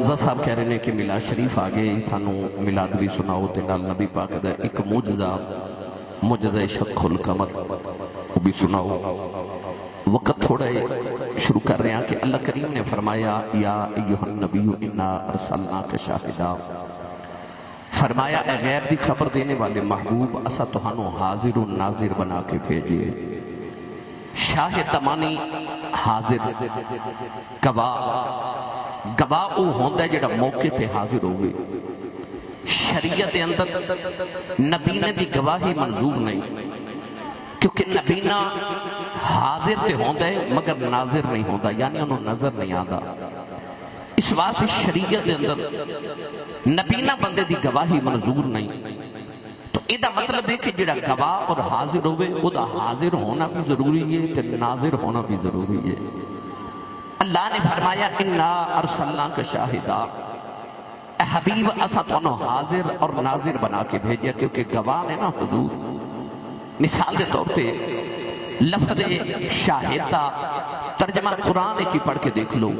رضا صاحب کہہ رہے ہیں کہ میلاد شریف آگے تھانو میلاد بھی سناؤ تے نال نبی پاک دا ایک معجزہ شق القمر وہ بھی سناؤ. وقت تھوڑا شروع کر رہے ہیں کہ اللہ کریم نے فرمایا یا ایہا النبی انا ارسلناک شاہدا، فرمایا اے غیب دی خبر دینے والے محبوب اسا تہانوں حاضر و ناظر بنا کے بھیجئے. شاہد مانی حاضر، گواہ او ہوندہ ہے جڑا موقع تے حاضر ہوئے. شریعت دے اندر نبینا دی گواہی منظور نہیں، کیونکہ نبینا حاضر تے ہوندہ ہے مگر ناظر نہیں ہوندہ، یعنی انہوں نظر نہیں آدھا. اس واسطے شریعت دے اندر نبینا بندے دی گواہی منظور نہیں. تو ایدہ مطلب ہے کہ جڑا گواہ اور حاضر ہوئے او دا حاضر ہونا بھی ضروری ہے تے ناظر ہونا بھی ضروری ہے. اللہ نے فرمایا انا ارسلناک شاہدا، اے حبیب اسا تانوں حاضر اور ناظر بنا کے بھیجیا، کیونکہ گواہ نے نا حضور. مثال دے طور پہ لفظ شاہدہ ترجمہ قرآن کی پڑھ کے دیکھ لو.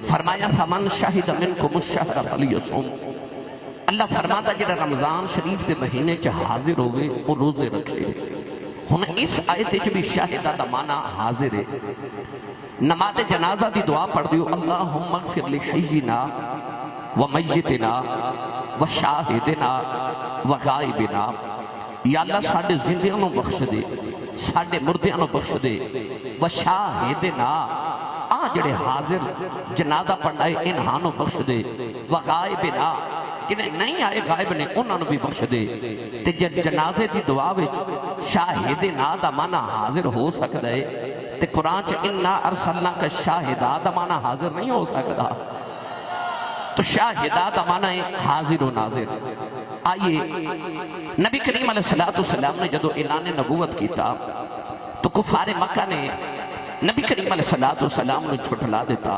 فرمایا فمن شاہد منکم الشہر فلیصم، اللہ فرماتا جڑا رمضان شریف دے مہینے چ حاضر ہوئے وہ روزے رکھے. ہن اس آیت وچ بھی شاہدہ دا معنی حاضر ہے. نماز جنازہ دی دعا پڑھ دیو اللہم اغفر لحینا ومیتنا وشاہدنا وغائبنا، یا اللہ ساڑھے زندیاں نو بخش دے، ساڑھے مردیاں نو بخش دے، وشاہدنا جڑے حاضر جنازہ پڑھائے انہاں نو بخش دے، وغائبنا جنہیں نہیں آئے غائب نے انہاں نو بھی بخش دے. تے جنازے دی دعا وچ شاہدنا دا معنی حاضر ہو سکتا ہے تے قرآن چ انا ارسلناک شاہدا دا معنی حاضر نہیں ہو سکتا. تو شاہدہ دا معنی حاضر و ناظر. آئیے نبی کریم علیہ السلام نے جدو اعلان نبوت کیتا تو کفار مکہ نے نبی کریم علیہ السلام نے چھٹلا دیتا.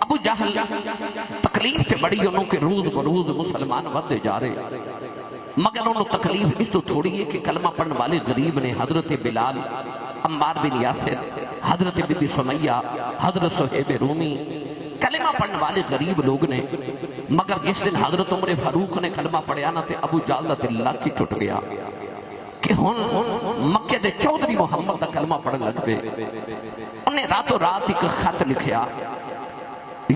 ابو جہل تکلیف تے بڑی انہوں کے روز بروز مسلمان ودے جا رہے، مگر انہوں تکلیف اس تو تھوڑی ہے کہ کلمہ پڑھنے والے غریب نے حضرت بلال، عمار بن یاسر، حضرت بی بی سمیہ، حضرت صہیب رومی کلمہ پڑھنے والے غریب لوگ نے. مگر جس دن حضرت عمر فاروق نے کلمہ پڑھیا نا تے ابو جہل دا دل لا کی ٹوٹ گیا کہ ہن مکے دے چودھری محمد دا کلمہ پڑھن لگ پے. انہیں راتوں رات ایک خط لکھیا.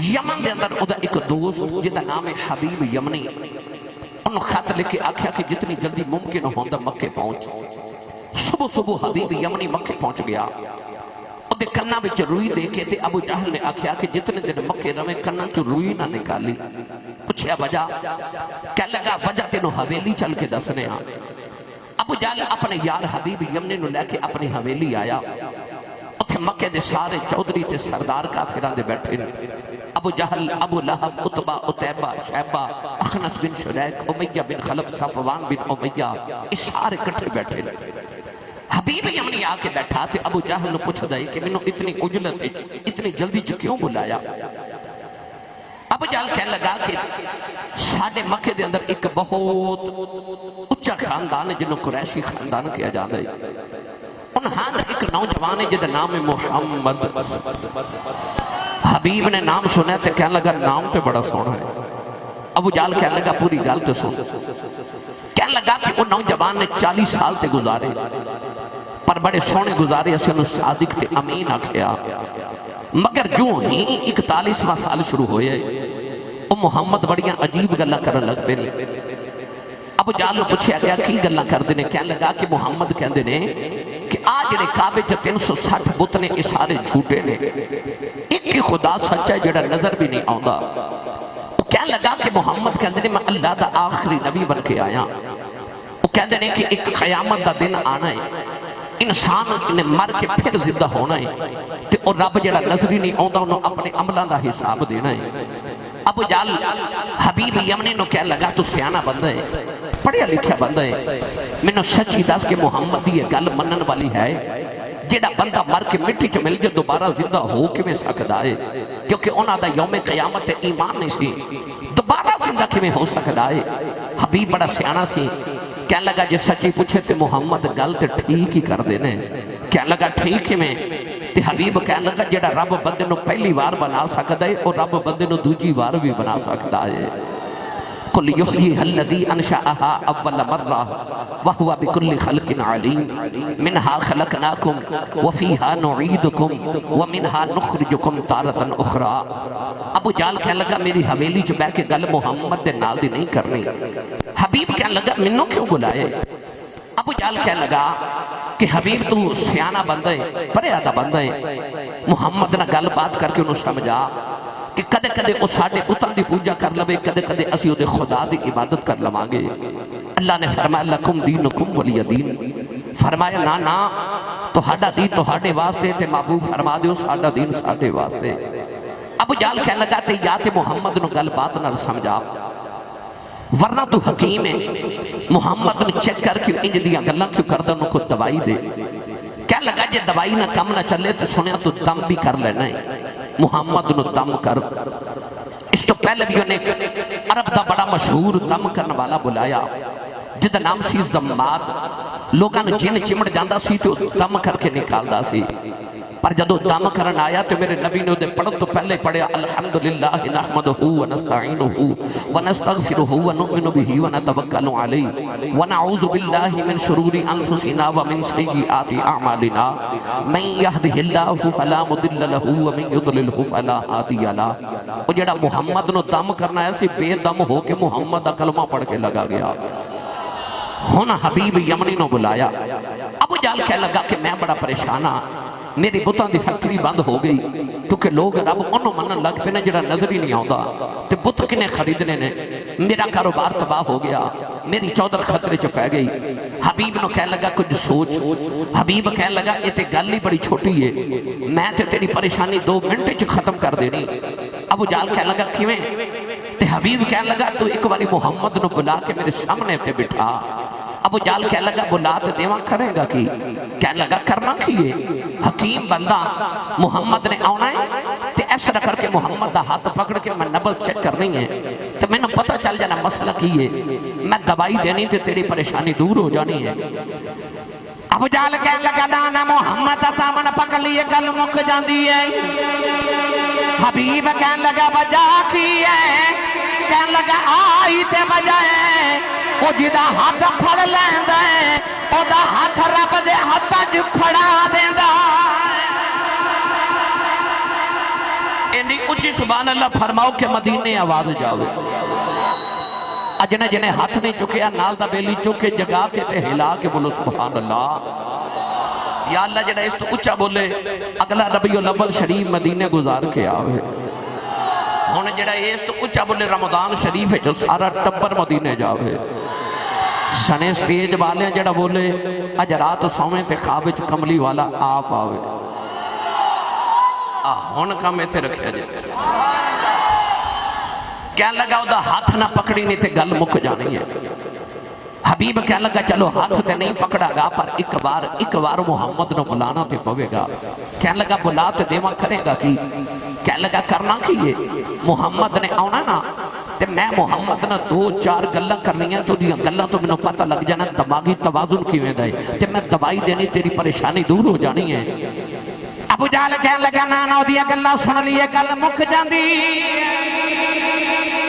یمن دے اندر ادا ایک دوست جدا نام ہے حبیب یمنی، انہوں خط لکھے آکھیا کہ جتنی جلدی ممکن ہوندہ مکے پہنچ. صبح صبح حبیب یمنی مکے پہنچ گیا. دے کنہ بچ روئی دے کے تے ابو جہل نے آکھیا کہ جتنے دن مکے روے کنہ چو روئی نہ نکالی. پوچھیا وجہ، کہہ لگا وجہ تینوں حویلی چل کے دسنے آ. ابو جہل اپنے یار حبیب یمنی نو لے کے اپنی حویلی آیا. اتھے مکے دے سارے چودھری تے سردار کافران دے بیٹھے. ابو جہل، ابو لہب، عتبہ، عتیبہ، شیبہ، اخنس بن شریک، امیہ بن خلف، صفوان بن امیہ، اس سارے کٹھے بیٹھے. حبیب یمنی آ کے بیٹھا تے ابو جہل نے پوچھ دائی کہ میں نے اتنی اجلت اتنی جلدی کیوں بلایا. ابو جہل کہنے لگا کہ ساڑھے مکے دے اندر ایک بہت اچھا خاندان ہے جنہوں قریشی خاندان کیا جانا ہے. انہاں ایک نوجوان ہے جدہ نام ہے محمد. حبیب نے نام سنا تے کہنے لگا نام تے بڑا سونا ہے. ابو جہل کہنے لگا پوری گل تے سن. کہنے لگا کہ وہ نوجوان نے 40 سال تے گزارے پر بڑے سونے گزارے، اسے انہوں صادق تے امین آکھیا. مگر جو ہی 41واں سال شروع ہوئے وہ محمد بڑیاں عجیب گلہ کرن لگ پے. ابو جہل نے پوچھا گیا کی گلہ کر دینے. کہنے لگا کہ محمد کہن دینے کہ آج نے کعبے چ 360 بت نے یہ سارے جھوٹے نے، ایک ہی خدا سچا ہے جڑا نظر بھی نہیں آندا. کہنے لگا کہ محمد کہن دینے میں اللہ دا آخری نبی بن کے آیا. وہ کہن دینے کہ ایک قیامت دا دن آنا ہے، انسان نے مر کے پھر زندہ ہونا ہے تے اور رب جڑا نظری نہیں آندا انہوں اپنے عملان دا حساب دینا ہے. ابو جہل حبیب یمنی نو کہنے لگا تو سیانہ بندہ ہے، پڑھیا لکھیا بندہ ہے، میں نے سچی دس کہ محمد یہ گل منن والی ہے جیڑا بندہ مر کے مٹی چ مل جائے دوبارہ زندہ ہو کیویں سکدا ہے؟ کیونکہ انہاں دا یوم قیامت ایمان نہیں سی، دوبارہ زندہ کیویں ہو سکدا ہے؟ حبیب بڑا سیانا سی. کہنے لگا جے سچی پوچھے تے محمد گل تے ٹھیک ہی کر دینے. کہنے لگا ٹھیک ہی میں تے حبیب کہنے لگا جڑا رب بندے نو پہلی بار بنا سکتا ہے وہ رب بندے نو دوجی بار بھی بنا سکتا ہے. قل یحییھا الذی انشأھا اول مرہ وہو بکل خلق علیم منہا خلقناکم وفیہا نعیدکم ومنہا نخرجکم تارۃ اخری. ابو جہل کہنے لگا میری حویلی چ بیٹھ کے گل محمد دے نال دی نہیں کرنی. حبیب کہنے لگا منوں کیوں بلائے؟ ابو جہل کہنے لگا کہ حبیب تو سیانہ بندہ ہے، پریادہ بندہ ہے، محمد نہ گل بات کر کے انہوں سمجھا کہ کدے کدے وہ ساڑھے بتاں دی پوجا کر لوے، کدے کدے اسی دے خدا دی عبادت کر لوانگے. اللہ نے فرمایا لکم دینکم ولی دین. فرمایا نا نا تو ہاڑا دین تو ہاڑے واسطے تے محبوب فرما دیو ساڑا دین ساڑے واسطے. ابو جہل کہنے لگا تے یا تے محمد نو گل بات نہ سمجھا ورنہ تو حکیم ہے، محمد نے چیک کر کے انج دیاں گلاں کیوں کردہ انہوں کو دوائی دے. کہنے لگا جے دوائی نہ کم نہ چلے تو سنیا تو دم بھی کر لینا ہے، محمد نو دم کر. اس تو پہلے بھی انہیں عرب دا بڑا مشہور دم کرنے والا بلایا جدہ نام سی زماد. لوگاں نے جن چمڑ جاندہ سی تو دم کر کے نکال دا سی. پر جدو دم کرن آیا تو میرے نبی نے پڑھن تو پہلے پڑھے الحمدللہ نحمدہ ونستعینہ ونستغفرہ ونؤمن بہ ونتوکل علیہ ونعوذ باللہ من شرور انفسنا ومن سیئات اعمالنا من یہدہ اللہ فلا مضل لہ ومن یضللہ فلا ہادی لہ. وہ جڑا محمد نو دم کرنا ہے سی بے دم ہو کے محمد دا کلمہ پڑھ کے لگا گیا. ہونا حبیب یمنی نو بلایا. ابو جہل کہنے لگا کہ میں بڑا پریشانا، میری بتاں دی فیکٹری بند ہو گئی کیونکہ لوگ رب انہوں منن لگ پہ جڑا نظر ہی نہیں آؤں تے بت کنے خریدنے نے. میرا کاروبار تباہ ہو گیا، میری چودر خطرے چ پہ گئی. حبیب نو کہنے لگا کچھ سوچ. حبیب کہنے لگا یہ تے گل ہی بڑی چھوٹی ہے، میں تے تیری پریشانی 2 منٹ چ ختم کر دینی. ابو جہل کہنے لگا کیویں؟ تے حبیب کہنے لگا تو ایک باری محمد نو بلا کے میرے سامنے پہ بٹھا. ابو جہل کہنے لگا بلا تے دیواں کرے گا کی؟ کہنے لگا کرنا کیے حکیم بندہ محمد نے آنا ہے تے اس طرح کر کے محمد دا ہاتھ پکڑ کے میں نبض چیک کرنی ہے تو میں نے پتہ چل جانا مسئلہ کیے، میں دوائی دینی تے تیری پریشانی دور ہو جانی ہے. ابو جہل کہنے لگا نانا محمد دامن پکڑ لیے گل مک جاندی ہے. حبیب کہنے لگا بجا کی ہے؟ کہنے لگا آئی تے بجائے وہ جدہ ہاتھ پھڑ لیندہ ہے او دا ہاتھ رب دے ہاتھ جو پھڑا دیندہ. اینی اچھی سبحان اللہ فرماؤ کہ مدینے آواز جاوے. اجنے جنہیں ہاتھ نہیں چکے نال دا بیلی چکے جگا کے تے ہلا کے بولو سبحان اللہ. یا اللہ جنہیں اس تو اچھا بولے اگلا ربیع الاول شریف مدینے گزار کے آوے. ہونے جڑا اس تو اچھا بولے رمضان شریف ہے جو سارا ٹبر مدینے جاوے. سنے سٹیج والے جڑا بولے اج رات سویں تے خواب وچ کملی والا آپ آوے. ہن کام ایتھے رکھیا جائے. کہنے لگا او دا ہاتھ نہ پکڑی نہیں تے گل مک جانی ہے. حبیب کہنے لگا چلو ہاتھ تے نہیں پکڑا گا پر ایک بار محمد نو بلانا تے پوے گا. کہنے لگا بلا تے دیواں کرے گا کی؟ کہنے لگا کرنا کیے محمد نے آنا نا تے میں محمد نے 2-4 گلاں کرنی ہیں تو دیاں گلاں تو میں پتہ لگ جانا دماغی توازن کیویں دے تے میں دوائی دینی تیری پریشانی دور ہو جانی ہے. ابو جہل کہنے لگا نانا دیاں گلاں سن لیے گل مک جاندی.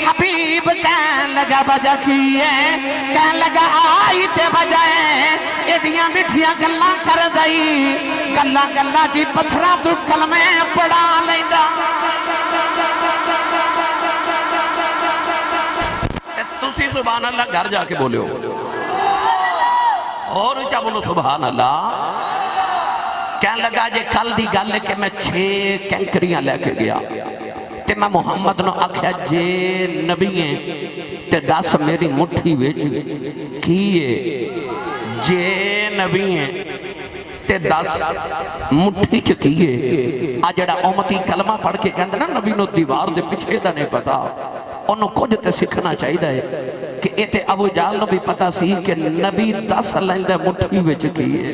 حبیب کہنے لگا بجا کی ہے؟ کہنے لگا آئی تے بجائے ایڈیاں مٹھیاں گلاں کر دئی گلاں جی پتھراں تو کلمے پڑھا لیندا. تسی سبحان اللہ گھر جا کے بولے ہو اور اچھا بولو سبحان اللہ. کہنے لگا جے کل دی گل ہے کہ میں 6 کینکریاں لے کے گیا تے میں محمد نو آکھیا جے نبی ہیں تے دس میری مٹھی وچ کیے؟ جے نبی ہیں تے دس مٹھی چ کیے؟ آ جڑا امتی کلمہ پڑھ کے کہندا نا نبی نو دیوار دے پیچھے دا نہیں پتا انہوں کچھ تے سکھنا چاہیے ہے کہ اے تے ابو جہل نو بھی پتا سی کہ نبی 10 لیندہ مٹھی وچ کیے.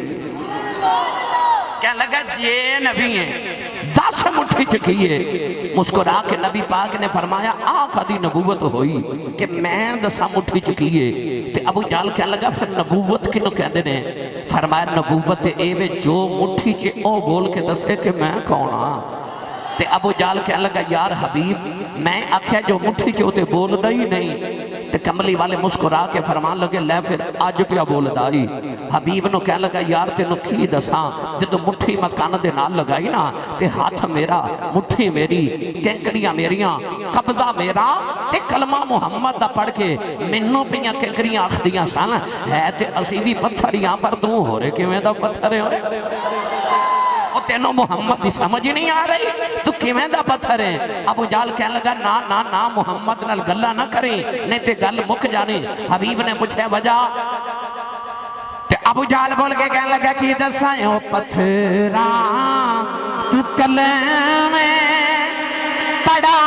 کہنے لگا جے نبی ہیں 10 دس مٹھی چکیے مسکرا کے نبی پاک نے فرمایا آقا دی نبوت ہوئی کہ میں دسا مٹھی چکیے تے ابو جال کہنے لگا پھر نبوت کنو کہندے نے فرمایا نبوت ایویں جو مٹھی چے او بول کے دسے کہ میں کون ہاں تے ابو جال کہنے لگا یار حبیب میں آکھیا جو مٹھی چے تے بول دا ہی نہیں تے کملی والے مسکرا کے فرمان لگے لے پھر آج پیا بول دائی حبیب نو کہنے لگا یار تینو کی دساں جدو مٹھی میں کان دے نال لگائی نا تے ہاتھ میرا مٹھی میری کنکریاں میریاں قبضہ میرا تے کلمہ محمد دا پڑھ کے منو پیاں کنکریاں آخدیاں سان ہے تے اسی بھی پتھریاں پر دوں ہو رہے کہ میں دا پتھرے ہوئے تینوں محمد دی سمجھ نہیں آ رہی تو کیویں دا پتھر ہے ابو جال کہنے لگا نا محمد نال گلہ نہ کریں نہیں تے گل مک جانے حبیب نے پوچھے وجہ تے ابو جال بول کے کہنے لگا کی دسائیں او پتھراں تو کلمہ پڑا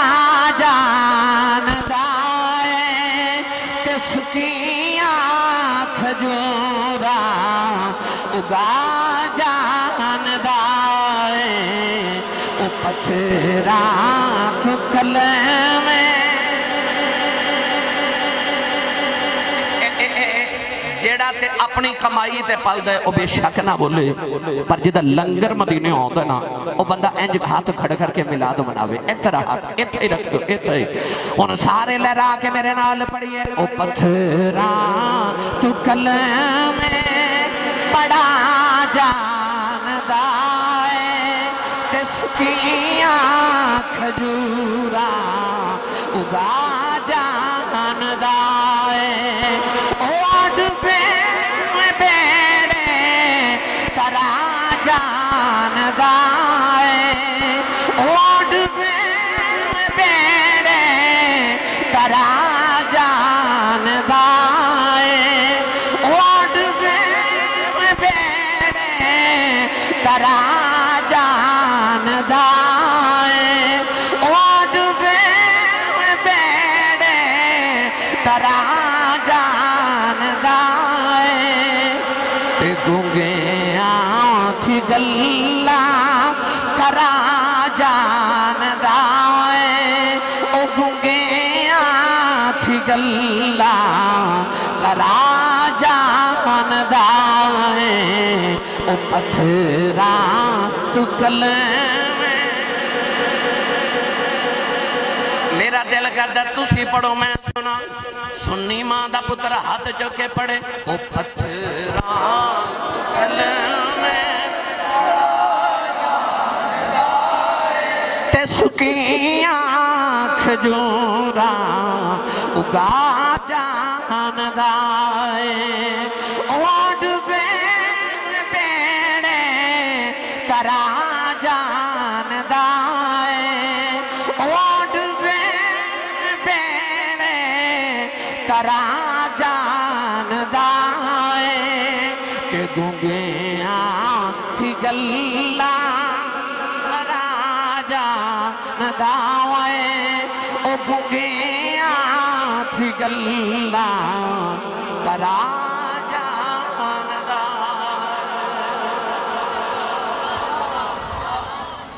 جاندا ہے کس کی آنکھ جورا اگا پتھراں تو کلمہ جیڑا تے اپنی کمائی تے پل دے او بے شک نہ بولے پر جدہ لنگر مدینے ہوتا نا او بندہ انج ہاتھ کھڑ کر کے میلاد مناوے اترا ہاتھ اتھے رکھ دو اتھے ان سارے لہرا کے میرے نال پڑھئے او پتھراں تو کلمہ پڑا جاندا کی آنکھ جورا اگا جاندا ہے اوڈ بیڑے ترا جاندا ہے اوڈ بیڑے ترا جاندا ہے اوڈ بیڑے ترا گلہ کرا جاندا ہے او گنگیاں تھی گلہ کرا جاندا ہے او پتھراں تو کلمہ میرا دل کردہ تسی پڑھو میں سنا سنی ماں دا پتر ہاتھ چکے پڑھے او پتھراں کلمہ سکی آنکھ جورا اگا جاندا ہے اوڈ بیڑے ترا جاندا ہے اوڈ بیڑے ترا جاندا ہے کہ گنگیاں تھی گلہ داوے او گنگیاں تھی گلہ کرا جاندا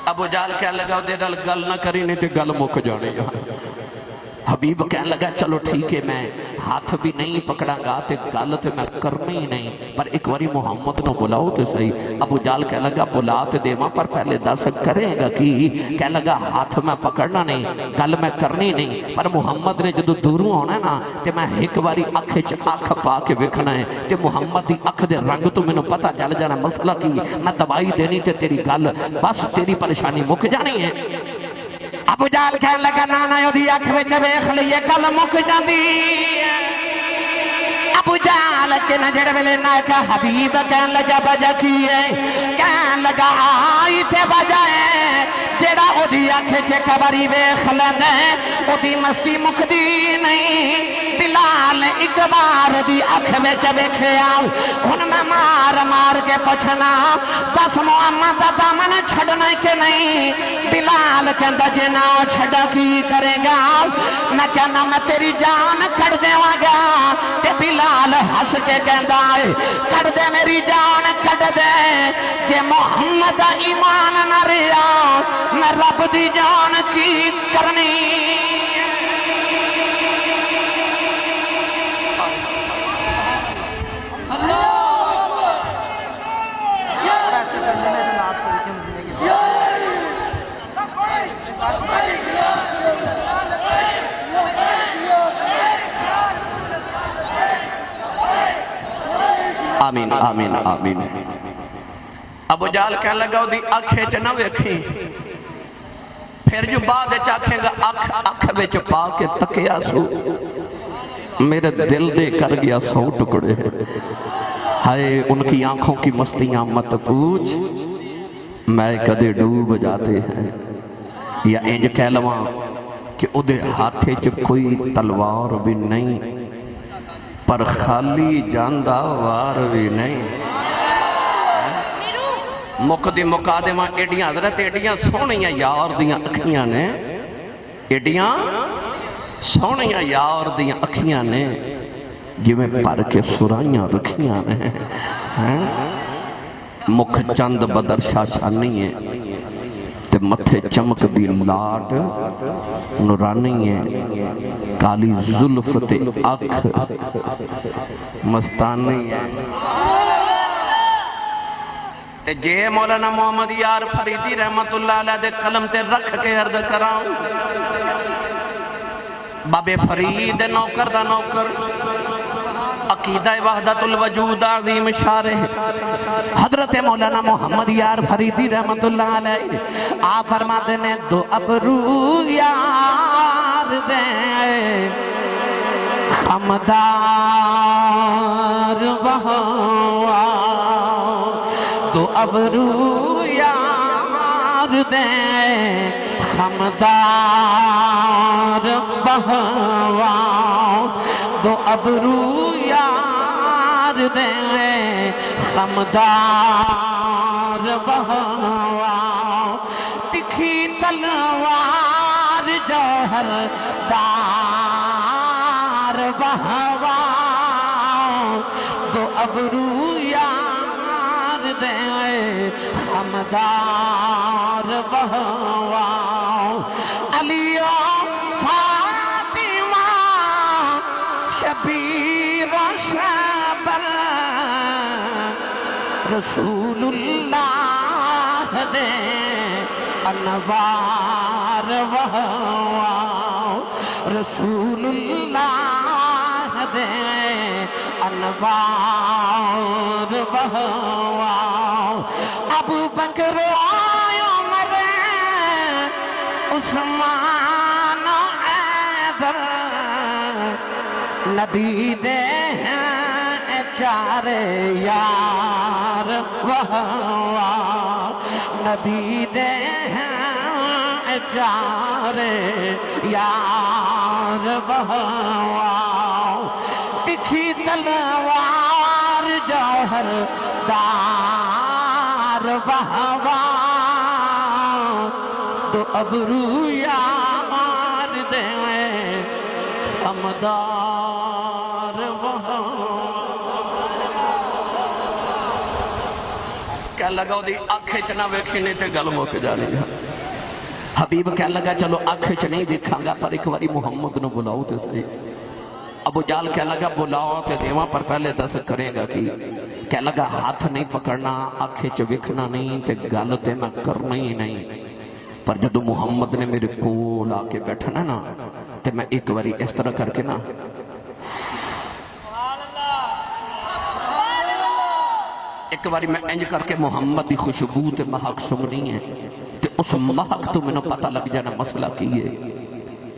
ابو جال کہنے لگا دے ڈال گل نہ کری نہیں تے گل مک جانے گا حبیب کہنے لگا چلو ٹھیک ہے میں ہاتھ بھی نہیں پکڑا گا تے گل تے میں کرنی ہی نہیں پر ایک واری محمد نو بلاؤ تے صحیح ابو جال کہنے لگا بلا تے دیواں پر پہلے دس کرے گا کی کہنے لگا ہاتھ میں پکڑنا نہیں گل میں کرنی نہیں پر محمد نے جدو دوروں ہونا ہے نا تے میں ایک واری اکھ چ اکھ پا کے ویکھنا ہے تے محمد دی اکھ دے رنگ تو مینوں پتہ چل جانا مسئلہ کی میں دوائی دینی تے تیری گل بس تیری پریشانی مک جانی ہے ابو جال کہنے لگا نانا یودی اکھ وچ ویکھ لئیے گل مک جاندی ابو جال کے نجڑ ویلے نہ کہ حبیب کہنے لگا وجہ کی ہے کہنے لگا آئی تے وجہ ہے جیڑا او دی اکھ چ کبری ویکھ لیندا او دی مستی مکدی نہیں بلال ایک بار دی اکھ وچ ویکھیا ہن میں مار مار کے پوچھنا دس محمد دا دامن چھڈنا کہ نہیں بلال کہندا جے نہ چھڈا کی کرے گا میں کہنا میں تیری جان کٹ دیواں گا تے بلال ہس کے کہندا اے کٹ دے میری جان کٹ دے کہ محمد دا ایمان نہ رہیا میں رب دی جان کی کرنی آمین آمین آمین ابو جال کہنے لگا وہ دی اکھے چ نہ ویکھیں پھر جو بعد چاکھیں گا اکھ وچ پا کے تکیا سو میرے دل دے کر گیا 100 ٹکڑے ہائے ان کی آنکھوں کی مستیاں مت پوچھ میں کدے ڈوب جاتے ہیں یا انج کہہ لواں کہ ادھے ہاتھے چ کوئی تلوار بھی نہیں پر خالی جاندہ وار بھی نہیں مقدم مقادمہ ایڈیاں حضرت ایڈیاں سونیاں یار دیاں اکھیاں نے ایڈیاں سونیاں یار دیاں اکھیاں نے جو میں پر کے سرائیاں رکھیاں نے مکھ چند بدر شاشانی ہے تے متھے چمک دی لاٹ نورانی ہے کالی ظلف تے اکھ مستانی ہے تے جے مولانا محمد یار فریدی رحمت اللہ علیہ دے قلم تے رکھ کے عرض کراؤں بابے فرید نوکر دا نوکر عقیدہ وحدت الوجود عظیم شارح حضرت مولانا محمد یار فریدی رحمت اللہ علیہ آپ فرماتے نے دو ابرو یار دیں خمدار بہوا دو ابرو یار دیں خمدار بہوا دو ابرو یار دیں خمدار بہوا تکھی تلوار جوہر دار بہوا دو ابرو یار دیں خمدار بہوا علی و فاطمہ شبیر و شبر رسول اللہ دے انوار وہوا رسول اللہ دے انوار وہوا ابو بکر عمر عثمان حیدر نبی دے چار یار وہوا نبی دے چار یار وہوا تکھی تلوار جوہر دار وہوا دو ابرو یار دے خمدار وہوا کہہ لگا وہ دی آنکھیں چنا ویکھی نہیں تے گل مک جانی حبیب کہہ لگا چلو آنکھیں چ نہیں دیکھاں گا پر ایک باری محمد نو بلاؤ تے صحیح ابو جال کہہ لگا بلاؤ تے دیواں پر پہلے دس کرے گا کی کہہ لگا ہاتھ نہیں پکڑنا آنکھیں چ ویکھنا نہیں تے گل تے میں کرنا ہی نہیں پر جدو محمد نے میرے کول آ کے بیٹھنا نا تے میں ایک باری اس طرح کر کے نا ایک باری میں انج کر کے محمد دی خوشبو تے مہک سنگنی ہے تے اس مہک تو میں نے پتہ لگ جانا مسئلہ کی ہے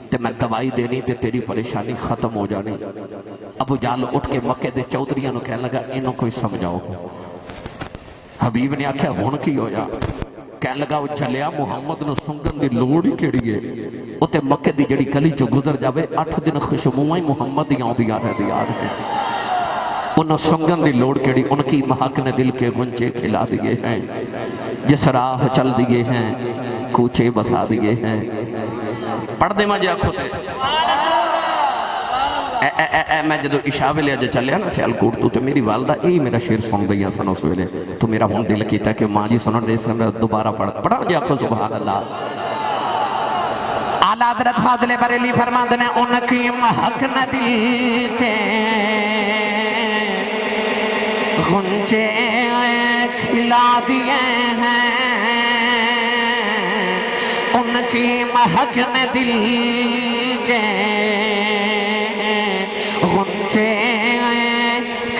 تے میں دوائی دینی تے تیری پریشانی ختم ہو جانی ابو جال اٹھ کے مکے دے چودھریاں نو کہنے لگا انہوں کوئی سمجھاؤ حبیب نے آکھیا ہون کی ہو جا کہنے لگا وہ چلیا محمد نو سنگن دی لوڑ ہی کیڑی ہے وہ تے مکے دی جڑی گلی چو گزر جاوے 8 دن خوشبوئیں محمد دی آؤندیاں رہندیاں ہیں انہوں سنگن دی لوڑ کیڑی ان کی مہک نے دل کے گنچے کھلا دیے ہیں جس راہ چل دیے ہیں کوچے بسا دیے ہیں پڑھ دے مجھے آنکھوں تے میں جدو عشاء ویلے اج چلیا نا سیالکوٹ تو میری والدہ یہی میرا شعر سن رہی سن اس ویلے تو میرا ہن دل کیتا کہ ماں جی سنن دے سن دوبارہ پڑھا جی آخو سبحان اللہ اعلیٰ حضرت فاضل بریلی فرماتے ہیں ان کی مہک نہ دل کے غنچے کھلا دیے ہیں ان کی مہک نہ دل کے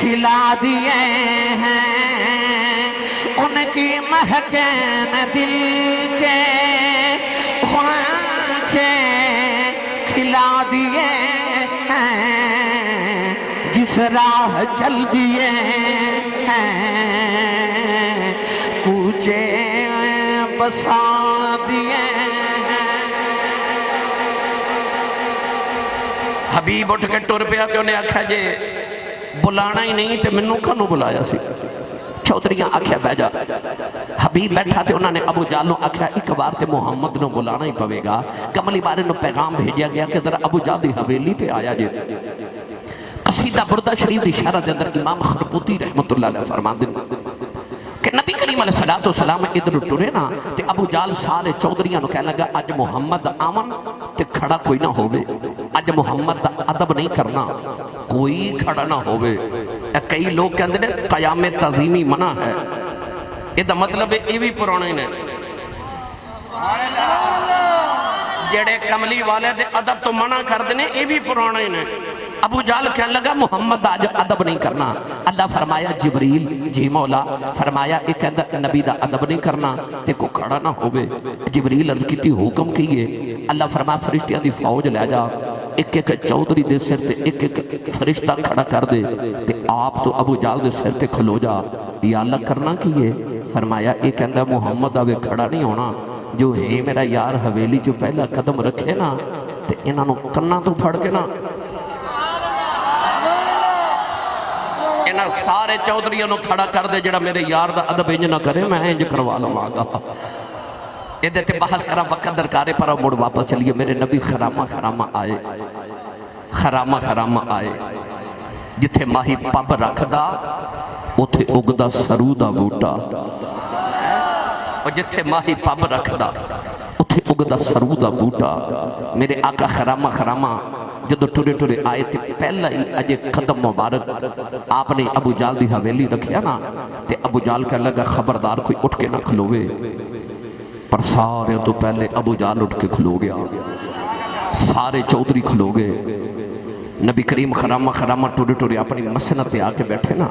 کھلا دیے ہیں ان کی مہک نے دل کے غنچے کھلا دیے ہیں جس راہ چل دیے ہیں کوچے بسا دیے حبیب اٹھ کے ٹر پیا کہ انہیں آکھا جے بلانا ہی نہیں تے منوں کانوں بلایا سی چودھریاں آکھیا بہ جا حبیب بیٹھا تے انہوں نے ابو جالوں آکھیا ایک بار تے محمد نو بلانا ہی پوے گا کملی بارے نو پیغام بھیجیا گیا کہ ذرا ابو جال دی حویلی تے آیا جے قصیدہ بردہ شریف دی شرح دے اندر امام خرقوطی رحمت اللہ علیہ فرمان دن کہ نبی کریم علیہ السلام ادھر ٹرے نا تے ابو جال سارے چودھریاں نو کہنے لگا اج محمد آمن تے کھڑا کوئی نہ ہوئے اج محمد دا ادب نہیں کرنا کوئی کھڑا نہ ہوئے کئی لوگ کہندے ہیں قیام تعظیمی منع ہے یہ دا مطلب ہے یہ بھی پرانے نے جڑے کملی والے دے ادب تو منع کر دینے یہ بھی پرانے نے ابو جال کہنے لگا محمد آج ادب نہیں کرنا اللہ فرمایا جبریل جی مولا فرمایا ایک نبی دا ادب نہیں کرنا تے کو کھڑا نہ ہوئے جبریل عرض کی حکم کیے اللہ فرمایا فرشتیاں دی فوج لے جا ایک ایک چودھری دے سر تے ایک ایک فرشتہ کھڑا کر دے تے آپ تو ابو جال دے سر تے کھلو جا یا اللہ کرنا کیے فرمایا ایک اندر محمد آوے کھڑا نہیں ہونا جو ہے میرا یار حویلی جو پہلا قدم رکھے نا تے انہاں نو کرنا تو پھڑ کے نا انہاں سارے چودھریوں نو کھڑا کر دے جڑا میرے یار دا ادب انج نہ کرے میں انج کروا لواں گا ادھے تے بحث کرا وقت درکارے پر مڑ واپس چلیے میرے نبی خرامہ آئے خرامہ آئے جتھے ماہی پب رکھ دا اتھے اگدا سرو دا بوٹا اور جتھے ماہی پب رکھ دا اتھے اگدا سرو دا بوٹا میرے آقا خرامہ جدو ٹورے ٹورے آئے تھے پہلا ہی اجے قدم مبارک آپ نے ابو جال دی حویلی رکھیا نا تے ابو جال کہنے لگا خبردار کوئی اٹھ کے نہ کھلوے پر سارے تو پہلے ابو جال اٹھ کے کھلو گیا سارے چودھری کھلو گئے نبی کریم خرامہ ٹورے ٹورے اپنی مسنت پہ آ کے بیٹھے نا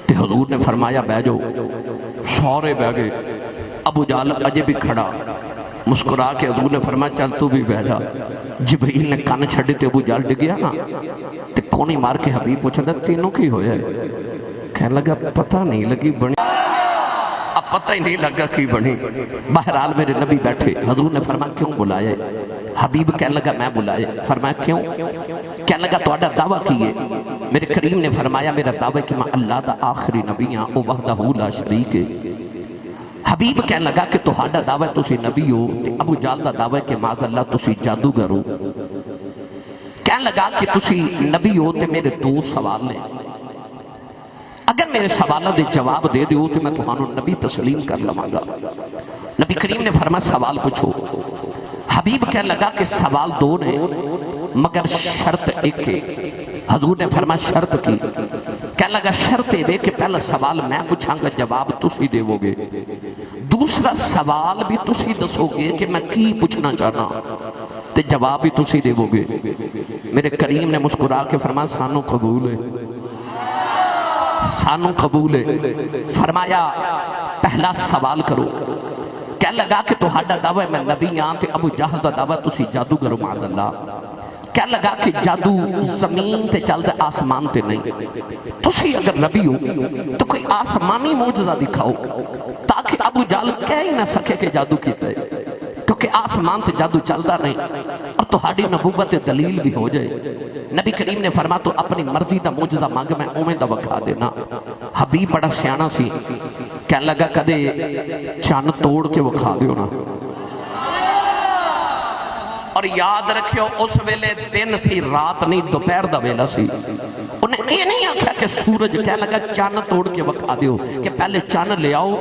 تے حضور نے فرمایا بہ جاؤ سارے بہ گئے ابو جال اجے بھی کھڑا مسکرا کے حضور نے فرمایا چل تو بھی بہ جا جبریل نے کان چھڑے تے ابو جال ڈگیا نا تے کونی مار کے حبیب پوچھا تھا تینوں کی ہویا ہے کہنے لگا پتہ نہیں لگی بنی اب پتہ ہی نہیں لگا کی بنی بہرحال میرے نبی بیٹھے حضور نے فرمایا کیوں بلائے حبیب کہنے لگا میں بلائے فرمایا کیوں کہنے لگا تو آڈا دعویٰ کیے میرے کریم نے فرمایا میرا دعویٰ کہ میں اللہ دا آخری نبیاں او وحدہ لا شریک ہے حبیب کہنے لگا کہ تو ہاڈا دعویٰ تسی نبی ہو تے ابو جال دا دعویٰ کہ معاذ اللہ تسی جادوگر ہو کہنے لگا کہ تسی نبی ہو تے میرے دو سوال لیں اگر میرے سوالہ دے جواب دے دیو تو میں تمہانوں نبی تسلیم کر لواں گا نبی کریم نے فرمایا سوال پوچھو حبیب کہنے لگا کہ سوال دو نے مگر شرط ایک ہے حضور نے فرمایا شرط کی کہنے لگا شرط ہے کہ پہلا سوال میں پوچھاں گا جواب تسی دے گے دوسرا سوال بھی تسی دسو گے کہ میں کی پوچھنا چاہنا تے جواب بھی تسی دے گے میرے کریم نے مسکرا کے فرمایا سانو قبول ہے سانو قبول ہے فرمایا پہلا سوال کرو کہنے لگا کہ تو ہاڈا دعویٰ میں نبی آن تے ابو جہل دا دعویٰ تسی جادوگر معاذ اللہ کیا لگا کہ جادو زمین تے چلتا آسمان تے نہیں. تسی اگر نبی ہو تو کوئی آسمانی معجزہ دکھاؤ تاکہ ابو جہل کہہ ہی نہ سکے کہ جادو کیتا ہے, کیونکہ آسمان تے جادو چلتا نہیں اور تہاڈی نبوت دلیل بھی ہو جائے. نبی کریم نے فرمایا تو اپنی مرضی دا معجزہ مانگ میں اوویں دا وکھا دینا. حبیب بڑا سیانا سی, کہنے لگا کدے چن توڑ کے وکھا دیو نا. اور یاد رکھیو اس ویلے دن سی رات نہیں دوپہر دا ویلا سی. انہیں یہ نہیں آکھا کہ سورج, کہنے لگا چن توڑ کے وکھا دیو کہ پہلے چن لے آؤ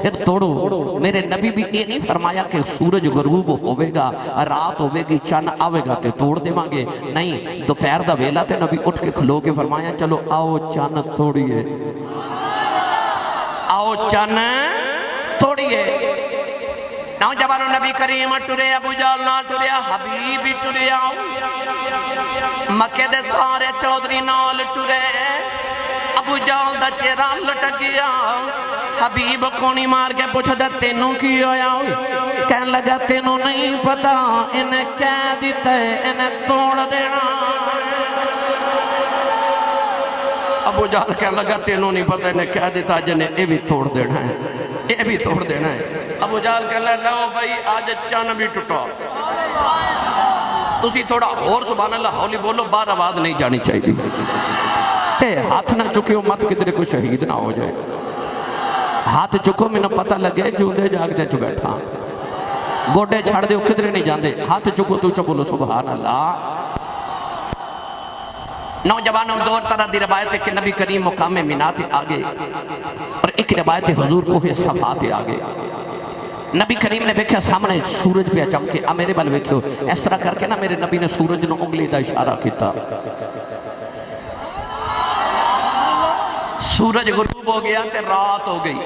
پھر توڑو. میرے نبی بھی یہ نہیں فرمایا کہ سورج غروب ہوئے گا رات ہوئے گی چن آوے گا تے توڑ دے مانگے. نہیں, دوپہر دا ویلا تے نبی اٹھ کے کھلو کے فرمایا چلو آؤ چن توڑیے, آؤ چن توڑیے. نوجوانوں نبی کریم ٹرے, ابو جہل نہ ٹریا, حبیب ٹریا, مکے دے سارے چودھری نال ٹرے. ابو جہل دا چہرہ لٹک گیا. حبیب کونی مار کے پوچھ دا تینوں کی ہویا, کہنے لگا تینوں نہیں پتا انہیں کہہ دیتا ہے انہیں توڑ دینا. ابو جہل کہنے لگا تینوں نہیں پتا انہیں کہہ دیتا جنہیں یہ بھی توڑ دینا ہے, یہ بھی توڑ دینا ہے. ابو جہل کہنے لگا لو بھائی آج چن بھی ٹوٹا. تسی تھوڑا اور سبحان اللہ ہولی بولو, باہر آواز نہیں جانی چاہیے. تے ہاتھ نہ چکے ہو مت کدھر کوئی شہید نہ ہو جائے. ہاتھ چکو میں نہ پتہ لگے جوندے جاگ دے چ بیٹھا, گوڈے چھڑ دے کدھر نہیں جاندے. ہاتھ چکو تو چ بولو سبحان اللہ. نوجوانوں دو طرح دی روایت ہے کہ نبی کریم مقام مینا تے آگے, اور ایک روایت ہے حضور کوہ صفا تے آگے. نبی کریم نے دیکھا سامنے سورج پہ چمکے, میرے بل ویکھو اس طرح کر کے نا میرے نبی نے سورج نو انگلی دا اشارہ کیتا. سورج غروب ہو گیا تے رات ہو گئی.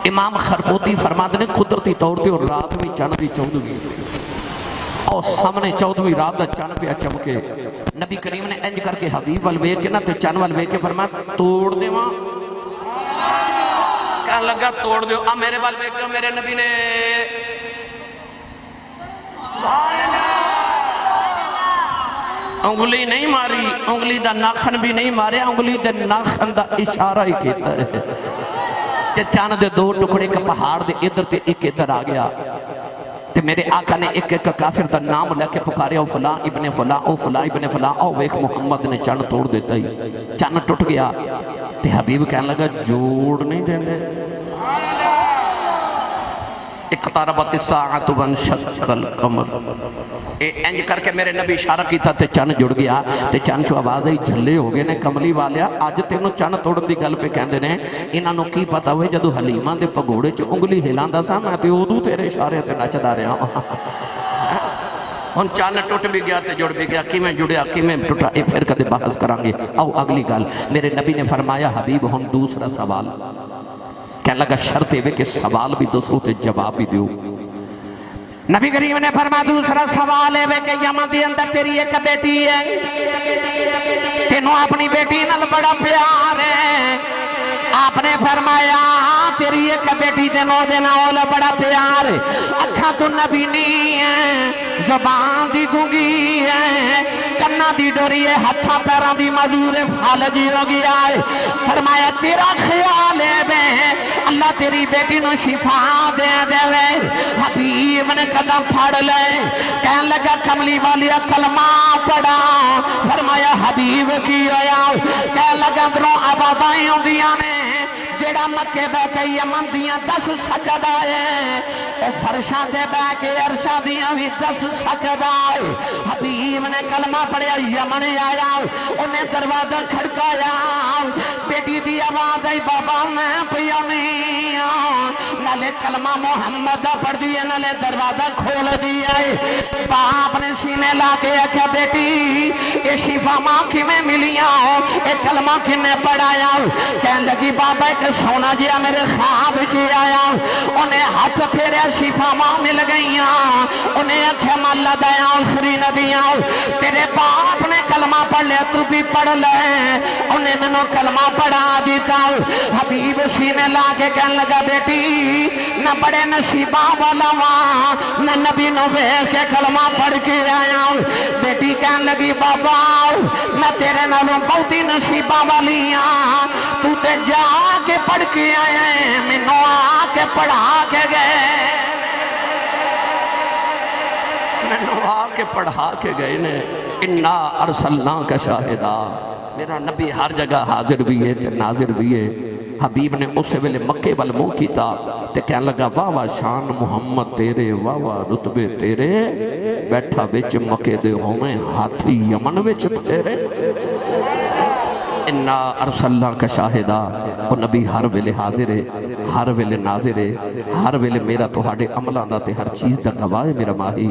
امام خرقوطی فرماتے ہیں قدرتی طور تے اور رات میں چند دی 14ویں اور سامنے 14ویں رات دا چند پہ چمکے. نبی کریم نے انج کر کے حبیب وال ویکھ کے نا تے چند وال ویکھ کے فرمایا توڑ دیواں. کہنے لگا توڑ دیو. میرے وال ویکھ کے میرے نبی نے انگلی نہیں ماری, انگلی دا ناخن بھی نہیں مارے, انگلی دے ناخن دا اشارہ ہی کیتا ہے. چند دے دو ٹکڑے کا پہاڑ دے ادھر تے ایک ادھر آ گیا. تے میرے آقا نے ایک ایک کافر دا نام لے کے پکارے, او فلاں ابن فلاں, او فلاں ابن فلاں, او ویکھ محمد نے چند توڑ دیتا ہی. چند ٹوٹ گیا تے حبیب کہنے لگا جوڑ نہیں دیندے. اقتربت الساعۃ وانشق القمر. انج کر کے میرے نبی اشارہ کیتا تے چن جڑ گیا. تے چن چو آواز آئی جھلے ہو گئے نے کملی والیا, اج تینوں چن توڑن دی گل پہ کہندے نے. انہاں نوں کی پتا ہوئے جدو حلیمہ دے پگوڑے چ انگلی ہلاندا سا میں تے اودوں تیرے اشارے تے نچدا رہا. ہن چن ٹوٹ بھی گیا تے جڑ بھی گیا, کیویں جڑیا کیویں ٹوٹا اے پھر کدے بحث کران گے. آؤ اگلی گل. میرے نبی نے فرمایا حبیب ہن دوسرا سوال. کہنے لگا شرط ہے کہ سوال بھی دسو تے جواب بھی دیو. نبی کریم نے فرمایا دوسرا سوال ہے کہ یمن دے اندر تیری ایک بیٹی ہے, تینوں اپنی بیٹی نال بڑا پیار ہے. آپ نے فرمایا تیری ایک بیٹی تینوں دے نال بڑا پیار ہے, اکھاں تو نبی نہیں ہے, زبان دی گونگی ہے, کنا دی ڈوری ہے, ہتھاں پیراں دی معذور فالجی ہو گیا ہے. فرمایا تیرا خیال ہے بے اللہ تیری بیٹی نو شفا دے دے وے. حبیب نے قدم پھاڑ لے, کہنے لگا کملی والی کلمہ پڑھا. فرمایا حبیب کی ہویا, کہنے لگا اندروں آوازیں آندیاں نے جیڑا مکے بہ کے یمن دیاں 10 سجدہ ہے, اے فرشاں دے بہ کے عرشاں دیاں بھی 10 سجدہ ہے. حبیب نے کلمہ پڑھیا, یمن آیا, انہیں دروازہ کھڑکایا, بیٹی دی آواز آئی بابا میں پیونی نالے کلمہ محمد پڑھ دیئے, نالے دروازہ کھول دیا. باپ نے سینے لا کے اکھا بیٹی اے شفا ماں کی میں ملیاں, اے کلمہ کی میں پڑھایا. کہنے لگی بابا ایک سونا جیا میرے خواب جی آیا, انہیں ہاتھ پھیرے شفا ماں مل گئیاں, انہیں اکھا مالا دیا آخری نبیاں. تیرے باپ نے کلمہ پڑھ لے تو بھی پڑھ لے انہیں میں نے کلمہ پڑھا دیتا حبیب سینے لاگے کہنے لگا بیٹی نہ بڑے نصیبہ والا وہاں نہ نبی نو بیس کے کلمہ پڑھ کے آیا بیٹی کہنے لگی بابا میں تیرے نالوں بہتی نصیبہ والی ہاں تو تے جا کے پڑھ کے آیا ہے میں نو آ کے پڑھا کے گئے میں نو آ کے پڑھا کے گئے نے انا ارسلنا کا شاہدہ میرا نبی ہر جگہ حاضر بھی ہے تے ناظر بھی ہے حبیب نے اسے ویلے مکے وال منہ کیتا تے کہنے لگا واہ واہ شان محمد تیرے واہ واہ رتبے تیرے بیٹھا وچ مکے دے ہوئے ہاتھی یمن وچ تیرے انا ارسلنا کا شاہدہ وہ نبی ہر ویلے حاضر ہے ہر ویلے ناظر ہے ہر ویلے میرا تو ہاڑے عملہ دا تے ہر چیز دا گواہ ہے میرا ماہی